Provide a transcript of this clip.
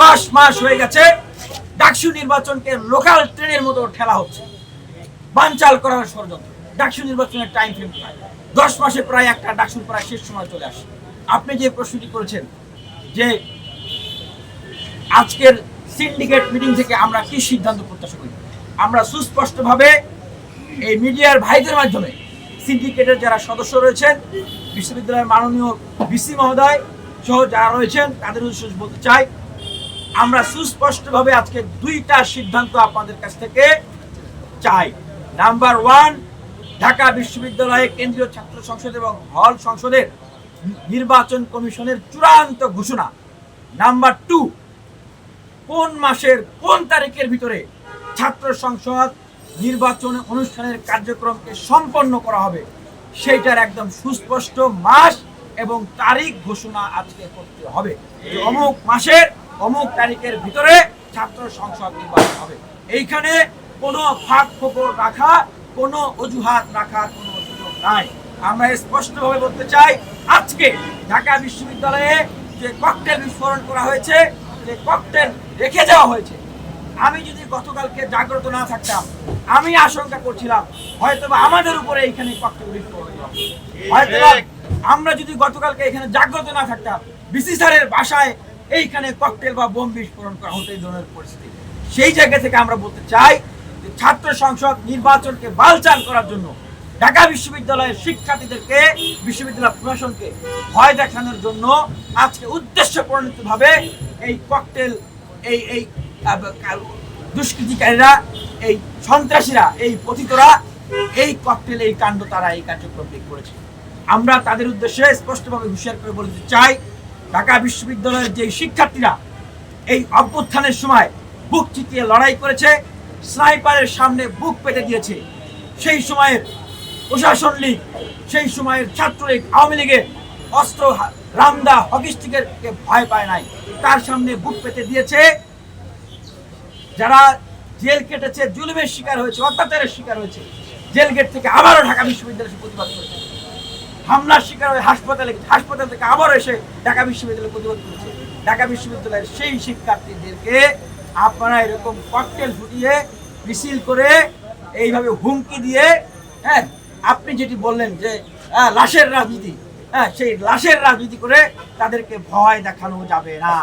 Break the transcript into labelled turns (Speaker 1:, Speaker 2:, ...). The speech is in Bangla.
Speaker 1: 10 মাস হয়ে গেছে ডাকসু নির্বাচনকে লোকাল ট্রেনের মতো ঠেলা হচ্ছে, বানচাল করার ষড়যন্ত্র। ডাকসু নির্বাচনের টাইম ফ্রেম 10 মাসে প্রায় একটা ডাকসুর প্রায় শেষ সময় চলে আসে। আপনি যে প্রশ্নটি করেছেন যে আজকের সিন্ডিকেট মিটিং থেকে আমরা কি সিদ্ধান্ত প্রত্যাশা করি, আমরা সুস্পষ্টভাবে এই মিডিয়ার ভাইদের মাধ্যমে সিন্ডিকেটের যারা সদস্য রয়েছেন, বিশ্ববিদ্যালয়ের মাননীয় ভিসি মহোদয় সহ যারা রয়েছেন তাদের উদ্দেশ্যে বলতে চাই, আমরা সুস্পষ্টভাবে আজকে 2টা সিদ্ধান্ত আপনাদের কাছ থেকে চাই। নাম্বার 1, ঢাকা বিশ্ববিদ্যালয়ে কেন্দ্রীয় ছাত্র সংসদ এবং হল সংসদের নির্বাচন কমিশনের চূড়ান্ত ঘোষণা। নাম্বার 2, কোন মাসের কোন তারিখের ভিতরে ছাত্র সংসদ নির্বাচন অনুষ্ঠানের কার্যক্রমকে সম্পন্ন করা হবে সেইটার একদম সুস্পষ্ট মাস এবং তারিখ ঘোষণা আজকে করতে হবে। অমুক মাসের অমুক তারিখের ভিতরে ছাত্র সংসদ নির্বাচন হবে। এইখানে কোনো ফাঁক ফোকর রাখা, কোনো অজুহাত রাখার কোনো সুযোগ নাই। আমরা স্পষ্টভাবে বলতে চাই, আজকে ঢাকা বিশ্ববিদ্যালয়ে যে ককটেল বিস্ফোরণ করা হয়েছে, যে ককটেল রেখে যাওয়া হয়েছে, আমি যদি গতকালকে জাগ্রত না থাকতাম, আমি আশঙ্কা করছিলাম হয়তোবা আমাদের উপরে এইখানে ককটেল বিস্ফোরণ হবে। হয়তোবা আমরা যদি গতকালকে এখানে জাগ্রত না থাকতাম, বিসি স্যারের বাসায় এইখানে ককটেল বা বোম বিস্ফোরণ করা হতো, এই ধরনের পরিস্থিতি। সেই জায়গা থেকে আমরা বলতে চাই যে ছাত্র সংসদ নির্বাচনকে বানচাল করার জন্য ঢাকা বিশ্ববিদ্যালয়ের শিক্ষার্থীদেরকে, বিশ্ববিদ্যালয় প্রশাসনকে ভয় দেখানোর জন্য আজকে উদ্দেশ্য প্রণীতভাবে এই ককটেল, এই দুষ্কৃতিকারীরা, এই সন্ত্রাসীরা, এই পতিতরা এই ককটেল, এই কাণ্ড, তারা এই কার্যক্রমটি করেছে। আমরা তাদের উদ্দেশ্যে স্পষ্টভাবে হুঁশিয়ার করে বলতে চাই, ঢাকা বিশ্ববিদ্যালয়ের যে শিক্ষার্থীরা এই অভ্যুত্থানের সময় বুক চিতিয়ে লড়াই করেছে, স্নাইপারের সামনে বুক পেতে দিয়েছে, সেই সময়ের প্রশাসন লীগ, সেই সময়ের ছাত্রলীগ, আওয়ামী লীগের অস্ত্র রামদা হকি স্টিকের ভয় পায় নাই, তার সামনে বুক পেতে দিয়েছে। যারা জেল কেটেছে, জুলুমের শিকার হয়েছে, অত্যাচারের শিকার হয়েছে, জেল গেট থেকে আবারও ঢাকা বিশ্ববিদ্যালয়ে প্রতিবাদ করেছে। হামলার শিকার হয়ে হাসপাতাল থেকে আবারও এসে ঢাকা বিশ্ববিদ্যালয়ে প্রতিবাদ করেছে। ঢাকা বিশ্ববিদ্যালয়ের সেই শিক্ষার্থীদেরকে আপনারা এরকম ককটেল ফুটিয়ে, মিছিল করে, এইভাবে হুমকি দিয়ে, হ্যাঁ, আপনি যেটি বললেন যে লাশের রাজনীতি, হ্যাঁ, সেই লাশের রাজনীতি করে তাদেরকে ভয় দেখানো যাবে না।